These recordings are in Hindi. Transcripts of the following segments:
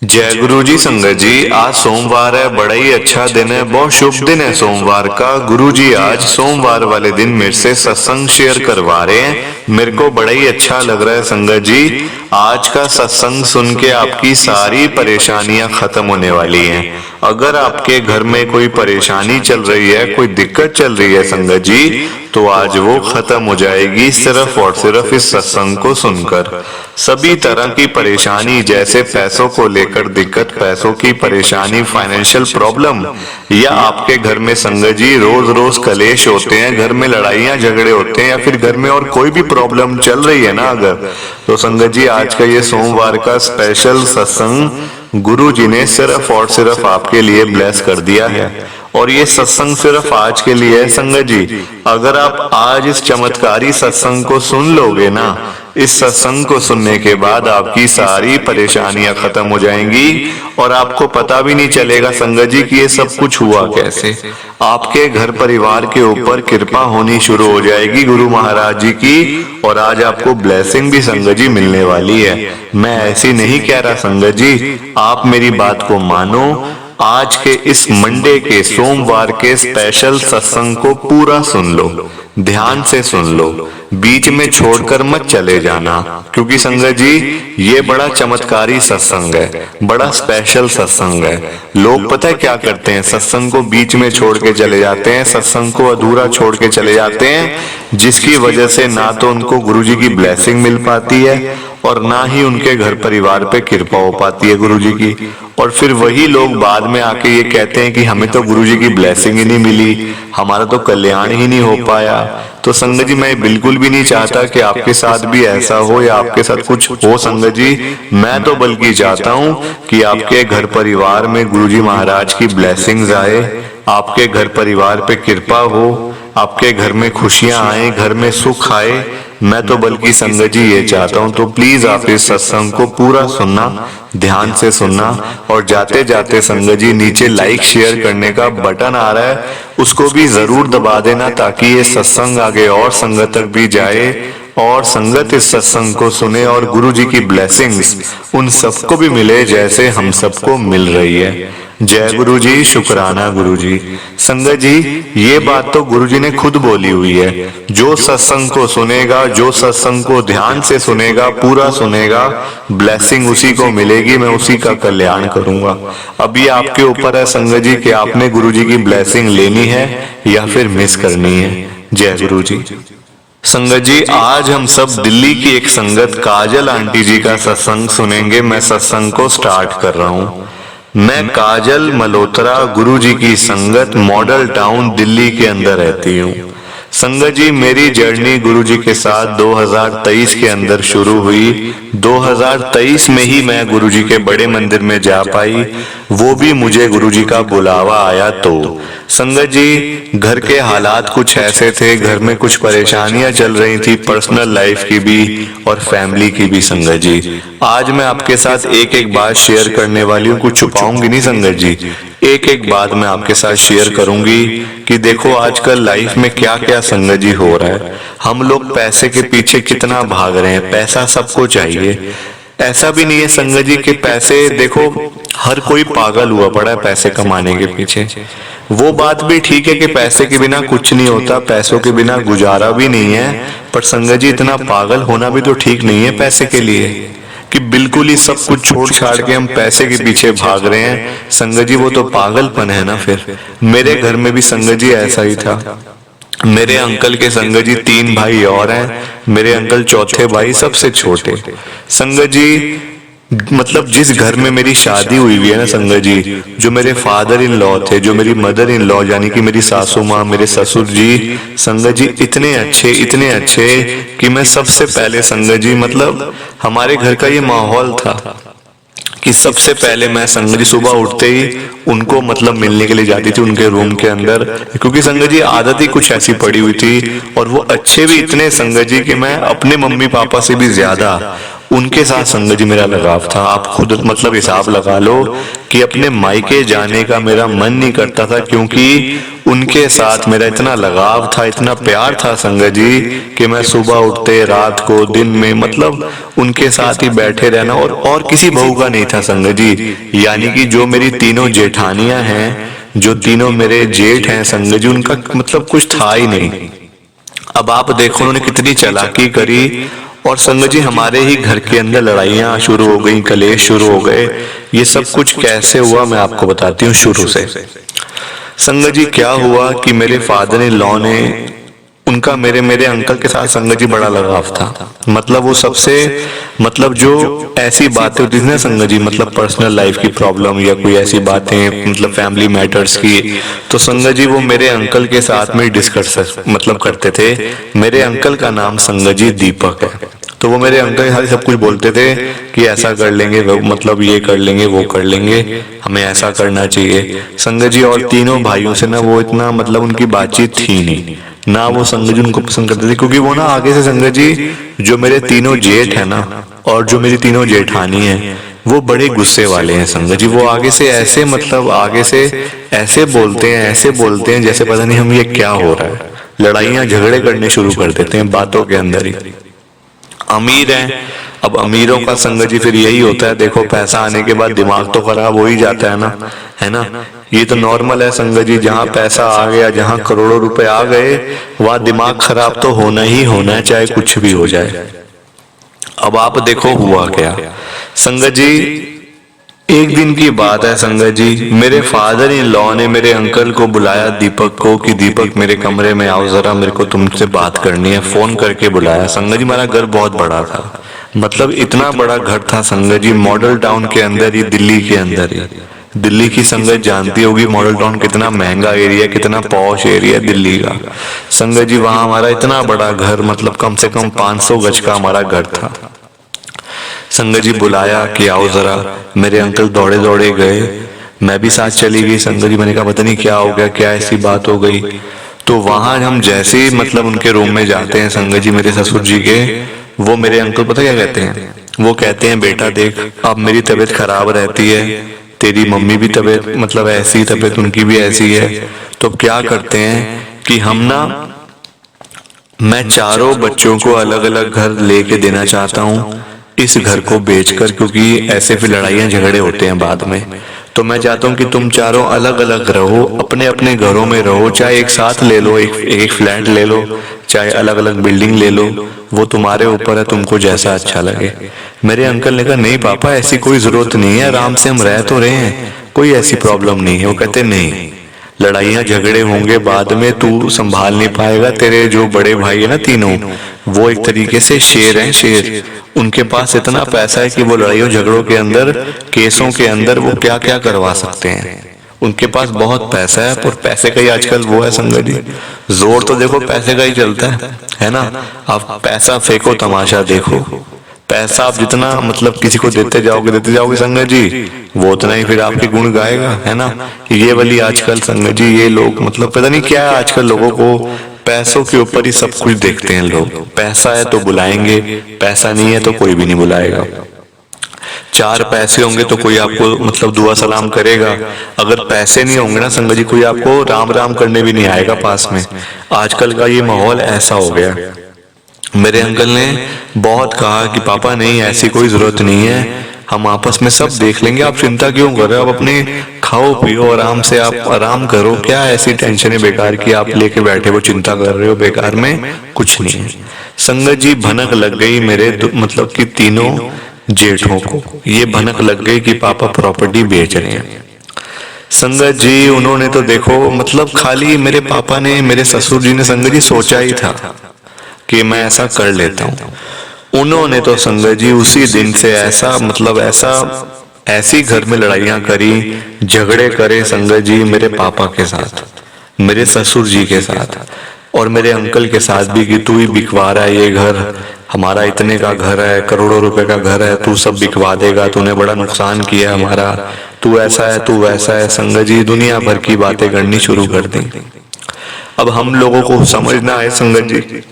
जय गुरु जी। संगत जी, आज सोमवार है, बड़ा ही अच्छा दिन है, बहुत शुभ दिन है सोमवार का। गुरु जी आज सोमवार वाले दिन मेरे से सत्संग शेयर करवा रहे हैं। मेरे को बड़ा ही अच्छा लग रहा है संगत जी। आज का सत्संग सुन के आपकी सारी परेशानियां खत्म होने वाली हैं। अगर आपके घर में कोई परेशानी चल रही है, कोई दिक्कत चल रही है संगत जी, तो आज वो खत्म हो जाएगी सिर्फ और सिर्फ इस सत्संग को सुनकर। सभी तरह की परेशानी, जैसे पैसों को लेकर दिक्कत, पैसों की परेशानी, फाइनेंशियल प्रॉब्लम, या आपके घर में संगत जी रोज रोज कलेश होते हैं, घर में लड़ाइयां झगड़े होते हैं, या फिर घर में और कोई भी प्रॉब्लम चल रही है ना अगर, तो संगत जी आज का ये सोमवार का स्पेशल सत्संग गुरु जी ने सिर्फ और सिर्फ आपके लिए ब्लेस कर दिया है। और ये सत्संग सिर्फ आज के लिए है संगत जी। अगर आप आज इस चमत्कारी सत्संग को सुन लोगे ना, इस सत्संग को सुनने के बाद आपकी सारी परेशानियां खत्म हो जाएंगी और आपको पता भी नहीं चलेगा संगत जी कि ये सब कुछ हुआ कैसे। आपके घर परिवार के ऊपर कृपा होनी शुरू हो जाएगी गुरु महाराज जी की, और आज आपको ब्लेसिंग भी संगत जी मिलने वाली है। मैं ऐसी नहीं कह रहा संगत जी, आप मेरी बात को मानो। आज के इस मंडे के सोमवार के स्पेशल सत्संग को पूरा सुन लो, ध्यान से सुन लो, बीच में छोड़कर मत चले जाना, क्योंकि संगत जी ये बड़ा चमत्कारी सत्संग है, बड़ा स्पेशल सत्संग है। लोग पता है क्या करते हैं, सत्संग को बीच में छोड़ के चले जाते हैं, सत्संग को अधूरा छोड़ के चले जाते हैं, जिसकी वजह से ना तो उनको गुरु जी की ब्लेसिंग मिल पाती है और ना ही उनके घर परिवार पे कृपा हो पाती है गुरु जी की। और फिर वही लोग बाद में आके ये कहते हैं कि हमें तो गुरु जी की ब्लेसिंग ही नहीं मिली, हमारा तो कल्याण ही नहीं हो पाया। तो संगत जी मैं बिल्कुल भी नहीं चाहता कि आपके साथ भी ऐसा हो या आपके साथ कुछ हो संगत जी। मैं तो बल्कि चाहता हूँ कि आपके घर परिवार में गुरु जी महाराज की ब्लेसिंग्स आए, आपके घर परिवार पे कृपा हो, आपके घर में खुशियां आए, घर में सुख आए। मैं तो बल्कि संगत जी ये चाहता हूं। तो प्लीज आप इस सत्संग को पूरा सुनना, ध्यान से सुनना, और जाते जाते संगत जी नीचे लाइक शेयर करने का बटन आ रहा है, उसको भी जरूर दबा देना, ताकि ये सत्संग आगे और संगत तक भी जाए और संगत इस सत्संग को सुने और गुरु जी की ब्लेसिंग्स उन सबको भी मिले जैसे हम सबको मिल रही है। जय गुरु जी, शुक्राना गुरु जी। संगत जी ये बात तो गुरु जी ने खुद बोली हुई है, जो सत्संग को सुनेगा, जो सत्संग को ध्यान से सुनेगा, पूरा सुनेगा, ब्लेसिंग उसी को मिलेगी, मैं उसी का कल्याण करूंगा। अभी आपके ऊपर है संगत जी कि आपने गुरु जी की ब्लेसिंग लेनी है या फिर मिस करनी है। जय गुरु जी। संगत जी आज हम सब दिल्ली की एक संगत काजल आंटी जी का सत्संग सुनेंगे। मैं सत्संग को स्टार्ट कर रहा हूँ। मैं काजल मल्होत्रा गुरु जी की संगत मॉडल टाउन दिल्ली के अंदर रहती हूँ। संगत जी मेरी जर्नी गुरु जी के साथ 2023 के अंदर शुरू हुई। 2023 में ही मैं गुरु जी के बड़े मंदिर में जा पाई, वो भी मुझे गुरु जी का बुलावा आया। तो संगत जी घर के हालात कुछ ऐसे थे, घर में कुछ परेशानियां चल रही थी, पर्सनल लाइफ की भी और फैमिली की भी। संगत जी आज मैं आपके साथ एक एक बात शेयर करने वाली हूँ, कुछ छुपाऊंगी नहीं संगत जी। एक एक बात मैं आपके साथ शेयर करूंगी कि देखो आजकल लाइफ में क्या क्या संगत जी हो रहा है। हम लोग पैसे के पीछे कितना भाग रहे हैं, पैसा सबको चाहिए। ऐसा भी नहीं है संगत जी कि पैसे, देखो हर कोई पागल हुआ पड़ा है पैसे कमाने के पीछे। वो बात भी ठीक है कि पैसे के बिना कुछ नहीं होता, पैसों के बिना गुजारा भी नहीं है, पर संगत जी इतना पागल होना भी तो ठीक नहीं है पैसे के लिए कि बिल्कुल ही सब कुछ छोड़ छाड़ के हम पैसे के पीछे भाग रहे हैं। संगत जी वो तो पागलपन है ना। फिर मेरे घर में भी संगत जी ऐसा ही था। मेरे अंकल के संगत जी 3 भाई और हैं, मेरे अंकल चौथे भाई, सबसे छोटे। संगत जी मतलब जिस घर में मेरी शादी हुई है ना संगत जी, जो मेरे फादर इन लॉ थे, जो मेरी मदर इन लॉ यानी कि मेरी सासू माँ, मेरे ससुर जी, संगत जी इतने अच्छे कि मैं सबसे पहले संगत जी मतलब हमारे घर का ये माहौल था कि सबसे पहले मैं संगत जी सुबह उठते ही उनको मतलब मिलने के लिए जाती थी उनके रूम के अंदर, क्योंकि संगत जी आदत ही कुछ ऐसी पड़ी हुई थी। और वो अच्छे भी इतने संगत जी कि मैं अपने मम्मी पापा से भी ज्यादा उनके साथ संगत जी मेरा लगाव था। आप खुद मतलब हिसाब लगा लो कि अपने मायके जाने का मेरा मन नहीं करता था, क्योंकि उनके साथ मेरा इतना लगाव था, इतना प्यार था संगत जी, कि मैं सुबह उठते रात को दिन में मतलब उनके साथ ही बैठे रहना, और किसी बहू का नहीं था संगत जी। यानी कि जो मेरी तीनों जेठानियां हैं, जो तीनों मेरे जेठ हैं संगत जी, उनका मतलब कुछ था ही नहीं। अब आप देखो उन्होंने कितनी चालाकी करी, और संगत जी हमारे ही घर के अंदर लड़ाइयां शुरू हो गई, कलेश शुरू हो गए। ये सब कुछ कैसे हुआ मैं आपको बताती हूँ शुरू से। संगत जी क्या हुआ कि मेरे फादर इन लॉ ने, उनका मेरे अंकल के साथ संगत जी बड़ा लगाव था। मतलब वो सबसे मतलब जो ऐसी बातें होती थी ना संगत जी, मतलब पर्सनल लाइफ की प्रॉब्लम या कोई ऐसी बातें मतलब फैमिली मैटर्स की, तो संगत जी वो मेरे अंकल के साथ में डिस्कस मतलब करते थे। मेरे अंकल का नाम संगत जी दीपक है, तो वो मेरे अंकल के साथ सब कुछ बोलते थे कि ऐसा कर लेंगे, वो मतलब ये कर लेंगे, वो कर लेंगे, हमें ऐसा करना चाहिए संगत जी। और तीनों भाइयों से ना वो इतना मतलब उनकी बातचीत थी नहीं ना, वो संगत जी उनको पसंद करते थे, क्योंकि वो ना आगे से संगत जी जो मेरे तीनों जेठ है ना, और जो मेरी तीनों जेठानी है, वो बड़े गुस्से वाले हैं संगत जी। वो आगे से ऐसे मतलब आगे से ऐसे बोलते हैं जैसे पता नहीं हम ये क्या हो रहा है, लड़ाइयां झगड़े करने शुरू कर देते हैं बातों के अंदर ही। अमीर हैं, अब अमीरों का संगत जी फिर यही होता है, देखो पैसा आने के बाद दिमाग तो खराब हो ही जाता है ना। ये तो नॉर्मल है संगत जी, जहाँ पैसा आ गया, जहाँ करोड़ों रुपए आ गए, वहाँ दिमाग खराब तो होना ही होना है, चाहे कुछ भी हो जाए। अब आप देखो हुआ क्या संगत जी, एक दिन की बात है संगत जी, मेरे फादर इन लॉ ने मेरे अंकल को बुलाया दीपक को, कि दीपक मेरे कमरे में आओ जरा, मेरे को तुमसे बात करनी है। फोन करके बुलाया संगत जी। हमारा घर बहुत बड़ा था, मतलब इतना बड़ा घर था संगत जी, मॉडल टाउन के अंदर ही, दिल्ली के अंदर ही। दिल्ली की संगत जानती होगी मॉडल टाउन कितना महंगा एरिया, कितना पॉश एरिया दिल्ली का संगत जी। वहां हमारा इतना बड़ा घर, मतलब कम से कम 500 गज का हमारा घर था। संगत जी बुलाया कि आओ जरा, मेरे अंकल दौड़े दौड़े गए, मैं भी साथ चली गई संगत जी। मैंने कहा पता नहीं क्या हो गया, क्या ऐसी बात हो गई। तो वहां हम जैसे ही मतलब उनके रूम में जाते हैं संगत जी, मेरे ससुर जी के, वो मेरे अंकल पता क्या कहते हैं, वो कहते हैं बेटा देख अब मेरी तबीयत खराब रहती है, तेरी मम्मी भी तबीयत मतलब ऐसी, तबीयत उनकी भी ऐसी है, तो क्या करते हैं कि हम ना, मैं चारों बच्चों को अलग अलग घर लेके देना चाहता हूँ इस घर को बेचकर, क्योंकि ऐसे फिर लड़ाइयां झगड़े होते हैं बाद में। तो मैं चाहता हूँ कि तुम चारों अलग अलग रहो, अपने अपने घरों में रहो, चाहे एक साथ ले लो, एक फ्लैट ले लो, चाहे अलग अलग बिल्डिंग ले लो, वो तुम्हारे ऊपर है, तुमको जैसा अच्छा लगे। मेरे अंकल ने कहा नहीं पापा ऐसी कोई जरूरत नहीं है, आराम से हम रह तो रहे हैं, कोई ऐसी प्रॉब्लम नहीं है। वो कहते नहीं, लड़ाइयां झगड़े होंगे बाद में, तू संभाल नहीं पाएगा। तेरे जो बड़े भाई है ना तीनों, वो एक तरीके से शेर हैं, शेर। उनके पास इतना पैसा है कि वो लड़ाइयों झगड़ों के अंदर, केसों के अंदर वो क्या क्या करवा सकते हैं। उनके पास बहुत पैसा है, और पैसे का ही आजकल वो है संगत जी, जोर तो देखो पैसे का ही चलता है ना। आप पैसा फेंको तमाशा देखो, पैसा आप जितना मतलब किसी को देते जाओगे संगत जी, वो उतना ही फिर आपके गुण गाएगा, है ना। ये वाली आजकल संगत जी, ये लोग मतलब पता नहीं क्या है आजकल, लोगों को पैसों के ऊपर ही सब कुछ देखते हैं लोग। पैसा है तो बुलाएंगे, पैसा नहीं है तो कोई भी नहीं बुलाएगा। चार पैसे होंगे तो कोई आपको मतलब दुआ सलाम करेगा, अगर पैसे नहीं होंगे ना संगत जी, कोई आपको राम राम करने भी नहीं आएगा पास में। आजकल का ये माहौल ऐसा हो गया। मेरे अंकल ने बहुत कहा कि पापा नहीं ऐसी कोई जरूरत नहीं है, हम आपस में सब देख लेंगे, आप चिंता क्यों कर रहे हो, आप अपने खाओ पियो आराम से, आप आराम करो, क्या ऐसी टेंशन है बेकार की आप लेके बैठे हो, चिंता कर रहे हो बेकार में, कुछ नहीं है। संगत जी भनक लग गई मेरे मतलब कि तीनों जेठों को, ये भनक लग गई कि पापा प्रॉपर्टी बेच रहे हैं। संगत जी उन्होंने तो देखो मतलब खाली मेरे पापा ने, मेरे ससुर जी ने संगत जी सोचा ही था कि मैं ऐसा कर लेता हूँ। उन्होंने तो संगत जी उसी दिन से ऐसा मतलब ऐसी घर में लड़ाइयां करी, झगड़े करे संगत जी, मेरे पापा के साथ, मेरे ससुर जी के साथ, और मेरे अंकल के साथ भी, कि तू ही बिकवा रहा है ये घर, हमारा इतने का घर है, करोड़ों रुपए का घर है, तू सब बिकवा देगा, तूने बड़ा नुकसान किया हमारा, तू ऐसा है तू वैसा है। संगत जी दुनिया भर की बातें करनी शुरू कर दी। अब हम लोगों को समझना है संगत जी,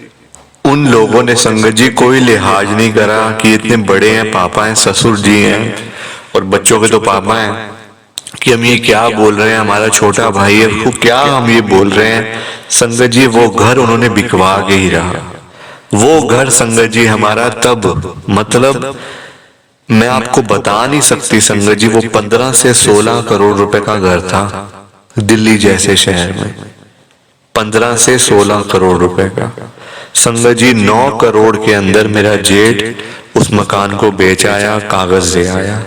उन लोगों ने संगत जी कोई लिहाज नहीं करा कि इतने बड़े हैं, पापा हैं, ससुर जी हैं और बच्चों के तो पापा हैं, कि हम ये क्या बोल रहे हैं, हमारा छोटा भाई है, उसको क्या हम ये बोल रहे हैं। संगत जी वो घर उन्होंने बिकवा के ही रहा। वो घर संगत जी हमारा तब मतलब मैं आपको बता नहीं सकती संगत जी, वो 15 से 16 करोड़ रुपए का घर था दिल्ली जैसे शहर में। 15 से 16 करोड़ रुपए का। संगत जी 9 करोड़ के अंदर मेरा जेठ उस मकान को बेच आया, कागज दे आया।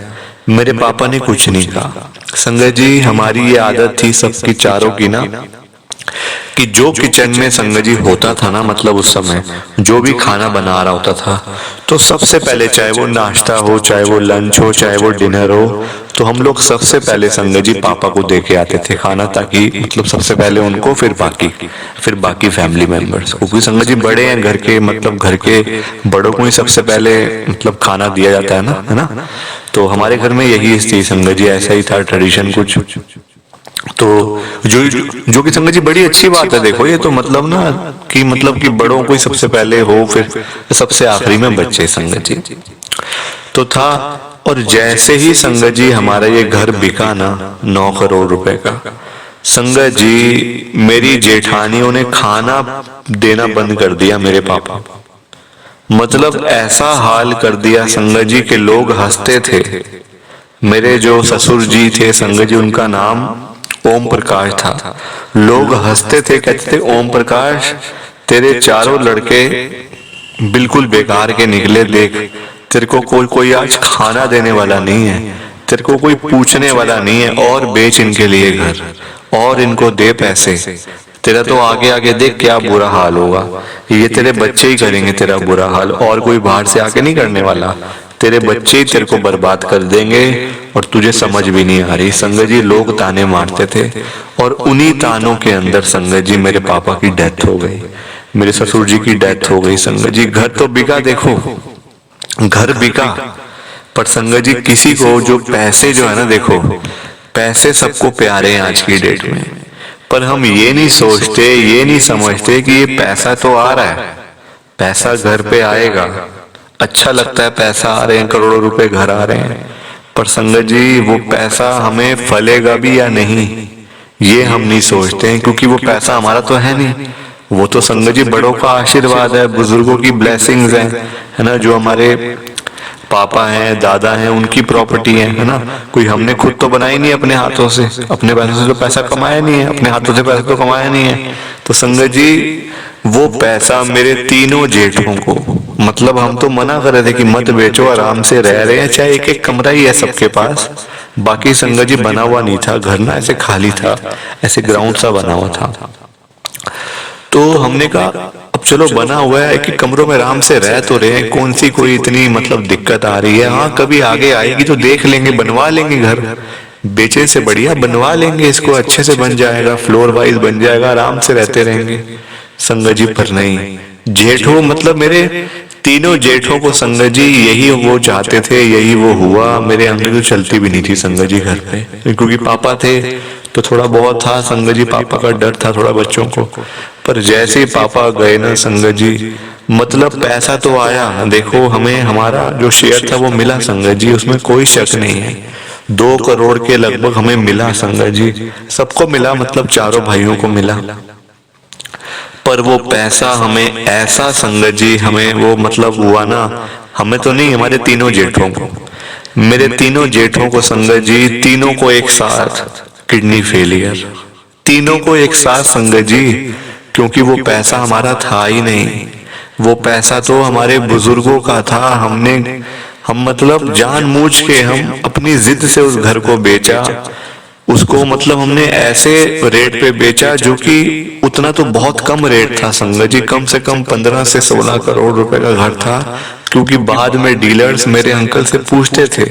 मेरे पापा ने कुछ नहीं कहा। संगत जी हमारी ये आदत थी सबकी चारों की ना, कि जो किचन में संगत जी होता था ना, मतलब उस समय जो भी खाना बना रहा होता था, तो सबसे पहले चाहे वो नाश्ता हो, चाहे वो लंच हो, चाहे वो डिनर हो, तो हम लोग सबसे पहले संगत जी पापा को दे के आते थे खाना, ताकि मतलब सबसे पहले उनको, फिर बाकी फैमिली मेंबर्स, क्योंकि संगत जी बड़े हैं घर के, मतलब घर के बड़ों को ही सबसे पहले मतलब खाना दिया जाता है ना, है ना। तो हमारे घर में यही थी संगत जी, ऐसा ही था ट्रेडिशन कुछ। तो जो कि संगत जी बड़ी अच्छी बात है। देखो ये तो मतलब ना कि बड़ों को ही सबसे पहले हो, फिर सबसे आखिरी में बच्चे संगत जी तो था। और जैसे ही संगत जी हमारा ये घर बिका ना 9 करोड़ रुपए का, संगत जी मेरी जेठानियों ने खाना देना बंद कर दिया मेरे पापा। मतलब ऐसा हाल कर दिया संगत जी के लोग हंसते थे। मेरे जो ससुर जी थे संगत जी, उनका नाम ओम प्रकाश था। लोग हंसते थे, कहते थे ओम प्रकाश तेरे चारों लड़के बिल्कुल बेकार के निकले, देख तेरे को कोई आज खाना देने वाला नहीं है, तेरे को कोई पूछने वाला नहीं है, और बेच इनके लिए घर और इनको दे पैसे, तेरा तो आगे आगे देख क्या बुरा हाल होगा। ये तेरे बच्चे ही करेंगे तेरा बुरा हाल, और कोई बाहर से आके नहीं करने वाला। तेरे बच्चे ही तेरे को बर्बाद कर देंगे और तुझे समझ भी नहीं आ रही। संगत जी लोग ताने मारते थे, और उन्हीं तानों के अंदर संगत जी मेरे पापा की डेथ हो गई, मेरे ससुर जी की डेथ हो गई। संगत जी घर तो बिका, देखो घर बिका, पर संगत जी किसी को जो पैसे जो है ना, देखो पैसे सबको प्यारे हैं आज की डेट में, पर हम ये नहीं सोचते, ये नहीं समझते कि ये पैसा तो आ रहा है, पैसा घर पे आएगा, अच्छा लगता है पैसा आ रहे हैं, करोड़ों रुपए घर आ रहे हैं, पर संगत जी वो पैसा हमें फलेगा भी या नहीं ये हम नहीं सोचते हैं, क्योंकि वो पैसा हमारा तो है नहीं। वो तो संगत जी बड़ों का आशीर्वाद है, बुजुर्गों की ब्लेसिंग्स है ना, जो हमारे पापा हैं, दादा हैं, उनकी प्रॉपर्टी है ना। कोई हमने खुद तो बनाई नहीं अपने हाथों से, अपने पैसों से तो पैसा कमाया नहीं है, अपने हाथों से पैसा तो कमाया नहीं है। तो संगत जी वो पैसा मेरे तीनों जेठों को, मतलब हम तो मना कर रहे थे कि मत बेचो, आराम से रह रहे हैं, चाहे एक एक कमरा ही है सबके पास, बाकी संगत जी बना हुआ नहीं था घर ना, ऐसे खाली था, ऐसे ग्राउंड सा बना हुआ था। तो हमने कहा अब चलो बना हुआ है कि कमरों में आराम से रह तो रहे, कौन सी कोई इतनी मतलब दिक्कत आ रही है। हाँ कभी आगे आएगी तो देख लेंगे, बनवा लेंगे घर, बेचे से बढ़िया बनवा लेंगे इसको, अच्छे से बन जाएगा, फ्लोर वाइज बन जाएगा, आराम से रहते रहेंगे। संगत जी पर नहीं, जेठों मतलब मेरे तीनों जेठों को संगत जी यही वो चाहते थे, यही वो हुआ। मेरे अंकल तो चलती भी नहीं थी संगत जी घर पे, क्योंकि पापा थे तो थोड़ा बहुत था संगत जी, पापा का डर था थोड़ा बच्चों को। पर जैसे ही पापा गए ना संगत जी, मतलब पैसा तो आया, देखो हमें हमारा जो शेयर था वो मिला संगत जी, उसमें कोई शक नहीं है। 2 करोड़ के लगभग हमें मिला संगत जी, सबको मिला, मतलब चारों भाइयों को मिला। पर वो पैसा हमें ऐसा संगत जी, हमें वो मतलब हुआ ना, हमें तो नहीं, हमारे तीनों जेठों को, मेरे तीनों जेठों को संगत जी, तीनों को एक साथ किडनी फेलियर, तीनों को एक साथ संगत जी, क्योंकि वो पैसा हमारा था ही नहीं, वो पैसा तो हमारे बुजुर्गों का था। हम मतलब जानबूझ के हम अपनी जिद से उस घर को बेचा, उसको मतलब हमने ऐसे रेट पे बेचा जो कि उतना तो बहुत कम रेट था संगत जी, कम से कम 15 से 16 करोड़ रुपए का घर था। क्योंकि बाद में डीलर्स मेरे अंकल से पूछते थे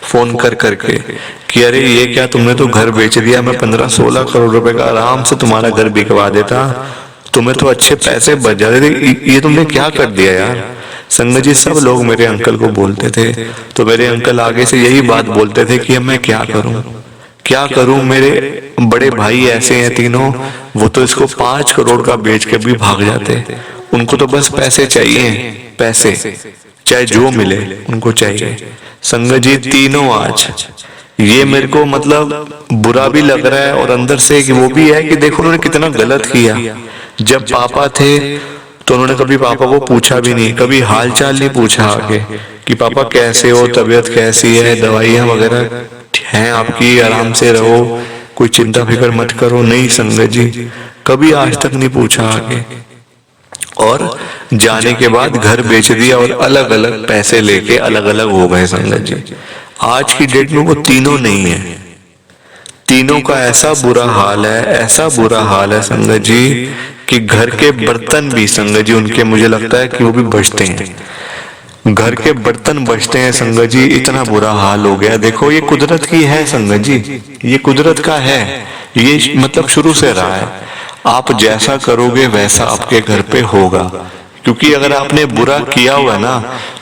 फोन कर करके कि अरे ये क्या तुमने तो घर बेच दिया, मैं 15-16 करोड़ रुपए का आराम से तुम्हारा घर बिकवा देता, तुम्हें तो अच्छे पैसे बच जाते थे, ये तुमने क्या कर दिया यार। संगत जी सब लोग मेरे अंकल को बोलते थे, तो मेरे अंकल आगे से यही बात बोलते थे कि अब मैं क्या करूं, मेरे बड़े भाई ऐसे हैं तीनों, वो तो इसको 5 करोड़ का बेच के भी भाग जाते, उनको तो बस पैसे चाहिए, पैसे, चाहे जो मिले उनको चाहिए। संगत जी तीनों आज ये मेरे को मतलब बुरा भी लग रहा है और अंदर से कि वो भी है कि देखो उन्होंने कितना गलत किया। जब पापा थे तो उन्होंने कभी पापा को पूछा भी नहीं, कभी हाल चाल नहीं पूछा आगे कि पापा कैसे हो, तबीयत कैसी है, दवाइयाँ वगैरह हैं आपकी, आराम से रहो, कोई चिंता फिक्र मत करो। नहीं संगत जी, कभी आज तक नहीं पूछा आगे। और जाने के बाद घर बेच दिया और अलग अलग पैसे लेके अलग अलग हो गए संगत जी। आज की डेट में वो तीनों नहीं है, तीनों का ऐसा बुरा हाल है, ऐसा बुरा हाल है संगत जी कि घर के बर्तन भी संगत जी उनके, मुझे लगता है कि वो भी बचते हैं, घर के बर्तन बचते हैं संगत जी। इतना बुरा हाल हो गया। देखो ये कुदरत की है संगत जी, ये कुदरत का है, ये मतलब शुरू से रहा है। आप जैसा करोगे वैसा आपके घर पे होगा, क्योंकि अगर आपने बुरा किया हुआ ना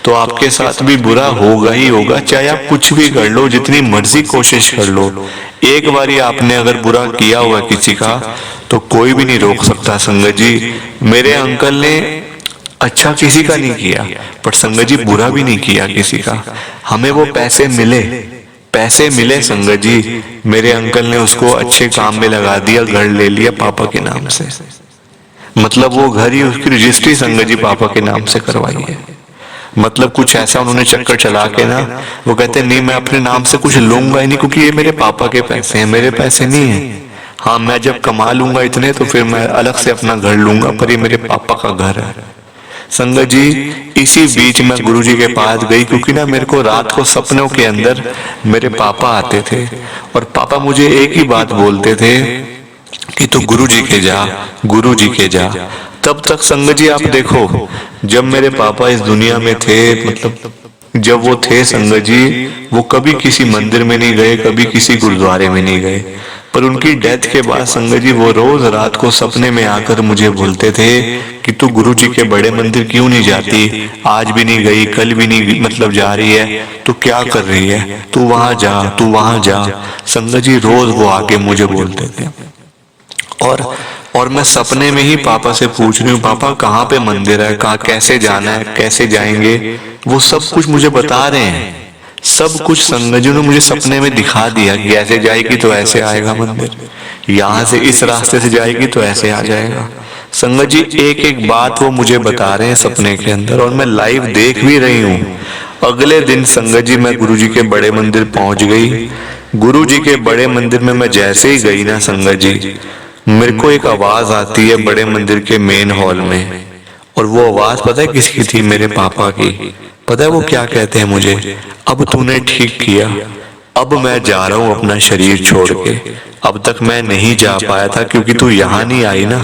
तो आपके साथ भी बुरा होगा ही होगा, चाहे आप कुछ भी कर लो, जितनी मर्जी कोशिश कर लो। एक बारी आपने अगर बुरा किया हुआ किसी का तो कोई भी नहीं रोक सकता संगत जी। मेरे अंकल ने अच्छा किसी का नहीं किया, पर संगत जी बुरा भी नहीं किया किसी का। हमें वो पैसे मिले, पैसे मिले संगत जी, मेरे अंकल ने उसको अच्छे काम में लगा दिया, घर ले लिया पापा के नाम से। मतलब वो घर ही, उसकी रजिस्ट्री संगत जी पापा के नाम से करवाई है। मतलब कुछ ऐसा उन्होंने चक्कर चला के ना, वो कहते नहीं मैं अपने नाम से कुछ लूंगा ही नहीं, क्योंकि ये मेरे पापा के पैसे हैं, मेरे पैसे नहीं है। हाँ मैं जब कमा लूंगा इतने तो फिर मैं अलग से अपना घर लूंगा, पर ये मेरे पापा का घर है संगत जी। इसी बीच मैं गुरुजी के पास गई, क्योंकि ना मेरे को रात को सपनों के अंदर मेरे पापा आते थे और पापा मुझे एक ही बात बोलते थे कि तू गुरुजी के जा, गुरुजी के जा। तब तक संगत जी आप देखो, जब मेरे पापा इस दुनिया में थे, मतलब जब वो थे संगत जी, वो कभी किसी मंदिर में नहीं गए, कभी किसी गुरुद्वारे में नहीं गए। पर उनकी डेथ के बाद संगत जी वो रोज रात को सपने में आकर मुझे बोलते थे कि तू गुरुजी के बड़े मंदिर क्यों नहीं जाती, आज भी नहीं गई, कल भी नहीं मतलब जा रही है, तू क्या कर रही है, तू वहां जा, तू वहां जा। संगत जी रोज वो आके मुझे बोलते थे। और मैं सपने में ही पापा से पूछ रही हूँ, पापा कहाँ पे मंदिर है, कहाँ कैसे जाना है, कैसे जाएंगे, वो सब कुछ मुझे बता रहे हैं। सब कुछ संगत जी ने मुझे सपने में दिखा दिया कि ऐसे जाएगी तो ऐसे आएगा मंदिर, यहाँ से इस रास्ते से जाएगी तो ऐसे आ जाएगा। संगत जी एक एक बात वो मुझे बता रहे हैं सपने के अंदर, और मैं लाइव देख भी रही हूँ। अगले दिन संगत जी मैं गुरुजी के बड़े मंदिर पहुंच गई। गुरुजी के बड़े मंदिर में मैं जैसे ही गई ना संगत जी, मेरे को एक आवाज आती है बड़े मंदिर के मेन हॉल में, और वो आवाज पता है किसकी थी? मेरे पापा की। पता है वो क्या कहते हैं मुझे? अब तूने ठीक किया, अब मैं जा रहा हूँ अपना शरीर छोड़ के। अब तक मैं नहीं जा पाया था क्योंकि तू यहाँ नहीं आई ना,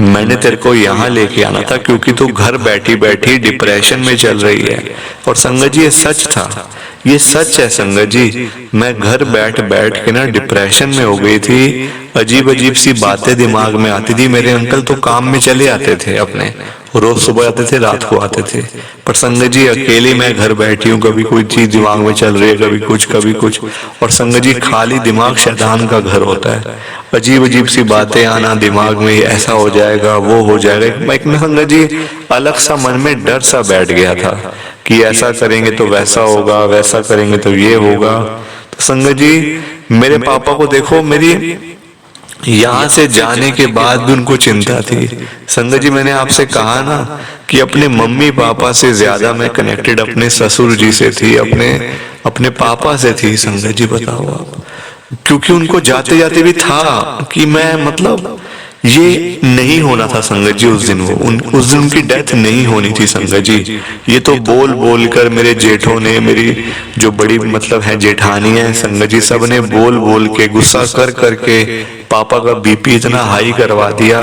मैंने तेरे को यहाँ लेके आना था, क्योंकि तू घर बैठी बैठी डिप्रेशन में चल रही है। और संगत जी ये सच था, ये सच है संगत जी। मैं घर बैठ बैठ के ना डिप्रेशन में हो गई थी, अजीब अजीब सी बातें दिमाग में आती थी। मेरे अंकल तो काम में चले आते थे अपने, रोज सुबह आते थे, रात को आते थे, पर संगत जी अकेली मैं घर बैठी हूँ, कभी कोई चीज दिमाग में चल रही है, कभी कुछ कभी कुछ। और संगत जी खाली दिमाग शैतान का घर होता है, अजीब अजीब सी बातें आना दिमाग में, ऐसा हो जाएगा वो हो जाएगा। एक ना संगत जी अलग सा मन में डर सा बैठ गया था कि ऐसा करेंगे तो वैसा होगा, वैसा करेंगे तो ये होगा। तो संगत जी मेरे पापा को देखो, मेरी यहाँ से जाने के बाद भी उनको चिंता थी। संगत जी मैंने आपसे कहा ना कि अपने मम्मी पापा से ज्यादा मैं कनेक्टेड अपने ससुर जी से थी, अपने पापा से थी। संगत जी बताओ आप, क्योंकि उनको जाते जाते भी था कि मैं मतलब ये नहीं होना था संगत जी उस दिन, उस दिन उनकी डेथ नहीं होनी थी संगत जी। ये तो बोल बोल कर मेरे जेठों ने, मेरी जो बड़ी मतलब है जेठानी है संगत जी, सब ने बोल बोल के गुस्सा कर करके पापा का बीपी इतना हाई करवा दिया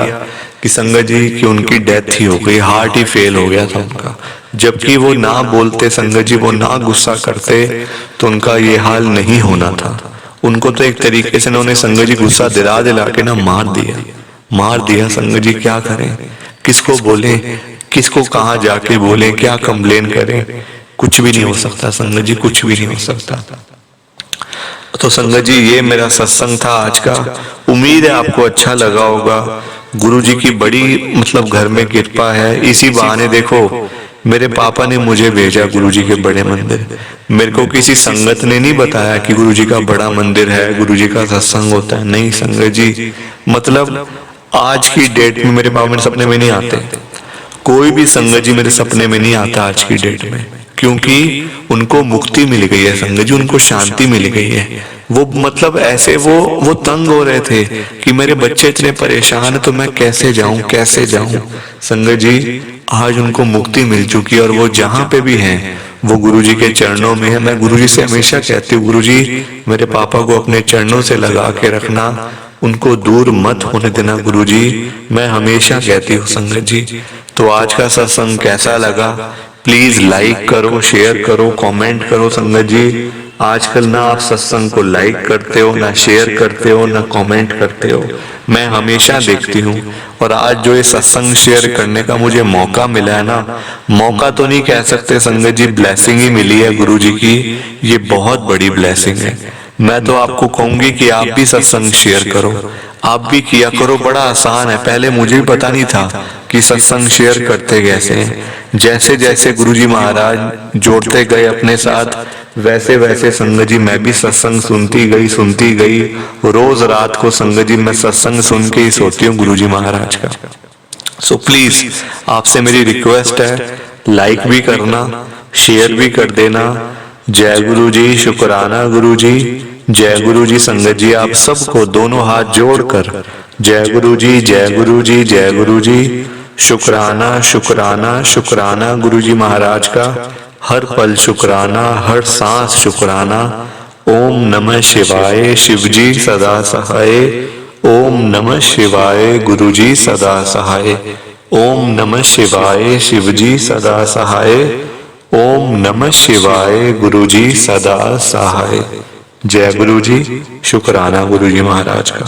कि संगत जी कि उनकी डेथ ही हो गई, हार्ट ही फेल हो गया था उनका। जबकि वो ना बोलते संगत जी, वो ना गुस्सा करते तो उनका ये हाल नहीं होना था। उनको तो एक तरीके से उन्होंने संगत जी गुस्सा दिला दिला के ना मार दिया संगत जी। क्या करें, किसको बोलें, किसको कहाँ जाके बोलें, क्या कंप्लेन करें, कुछ भी नहीं हो सकता संगत जी, कुछ भी नहीं हो सकता। तो संगत जी ये मेरा सत्संग था आज का, उम्मीद है आपको अच्छा लगा होगा। गुरुजी की बड़ी मतलब घर में कृपा है। इसी बहाने देखो मेरे पापा ने मुझे भेजा गुरुजी के बड़े मंदिर। मेरे को किसी संगत ने नहीं बताया कि गुरुजी का बड़ा मंदिर है, गुरुजी का सत्संग होता है। नहीं संगत जी, मतलब आज की डेट में मेरे पापा मेरे सपने में नहीं आते, कोई भी संगत जी मेरे सपने में नहीं आता आज की डेट में, क्योंकि उनको मुक्ति मिल गई है संगत जी, उनको शांति मिल गई है। वो मतलब ऐसे वो तंग हो रहे थे कि मेरे बच्चे इतने परेशान है तो मैं कैसे जाऊं कैसे जाऊं। संगत जी आज उनको मुक्ति मिल चुकी है और वो जहां पे भी हैं वो गुरुजी के चरणों में है। मैं गुरुजी से हमेशा कहती हूँ गुरुजी मेरे पापा को अपने चरणों से लगा के रखना, उनको दूर मत होने देना गुरुजी, मैं हमेशा कहती हूँ संगत जी। तो आज का सत्संग कैसा लगा प्लीज लाइक करो, शेयर करो, कमेंट करो। संगत जी आजकल ना आप सत्संग को लाइक करते हो, ना शेयर करते हो, ना कमेंट करते हो। मैं हमेशा देखती हूँ और आज जो ये सत्संग शेयर करने का मुझे मौका मिला है ना, मौका तो नहीं कह सकते संगत जी, ब्लेसिंग ही मिली है गुरुजी की, ये बहुत बड़ी ब्लेसिंग है। मैं तो आपको कहूंगी कि आप भी सत्संग शेयर करो, आप भी किया करो, बड़ा आसान है। पहले मुझे भी पता नहीं था कि सत्संग शेयर करते कैसे हैं। जैसे जैसे गुरुजी महाराज जोड़ते गए अपने साथ, वैसे वैसे संगत जी मैं भी सत्संग सुनती गई। रोज रात को संगत जी मैं सत्संग सुन के ही सोती हूँ गुरुजी महाराज का। सो प्लीज आपसे मेरी रिक्वेस्ट है, लाइक भी करना, शेयर भी कर देना। जय गुरु जी, शुक्राना गुरु जी, जय गुरु जी। संगत जी आप सबको दोनों हाथ जोड़कर जय गुरु जी, जय गुरु जी, जय गुरु जी। शुक्राना शुक्राना शुक्राना गुरु जी महाराज का, हर पल शुक्राना, हर सांस शुक्राना। ओम नमः शिवाय, शिव जी सदा सहाय। ओम नमः शिवाय, गुरु जी सदा सहाय। ओम नमः शिवाय, शिव जी सदा सहाय। ओम नमः शिवाय, गुरु जी सदा सहाय। जय गुरु जी, शुक्राना गुरु जी महाराज का।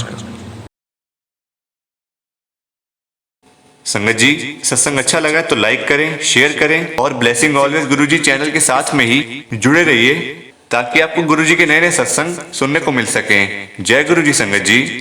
संगत जी सत्संग अच्छा लगा तो लाइक करें, शेयर करें और ब्लेसिंग ऑलवेज गुरुजी चैनल के साथ में ही जुड़े रहिए ताकि आपको गुरुजी के नए नए सत्संग सुनने को मिल सकें। जय गुरु जी संगत जी।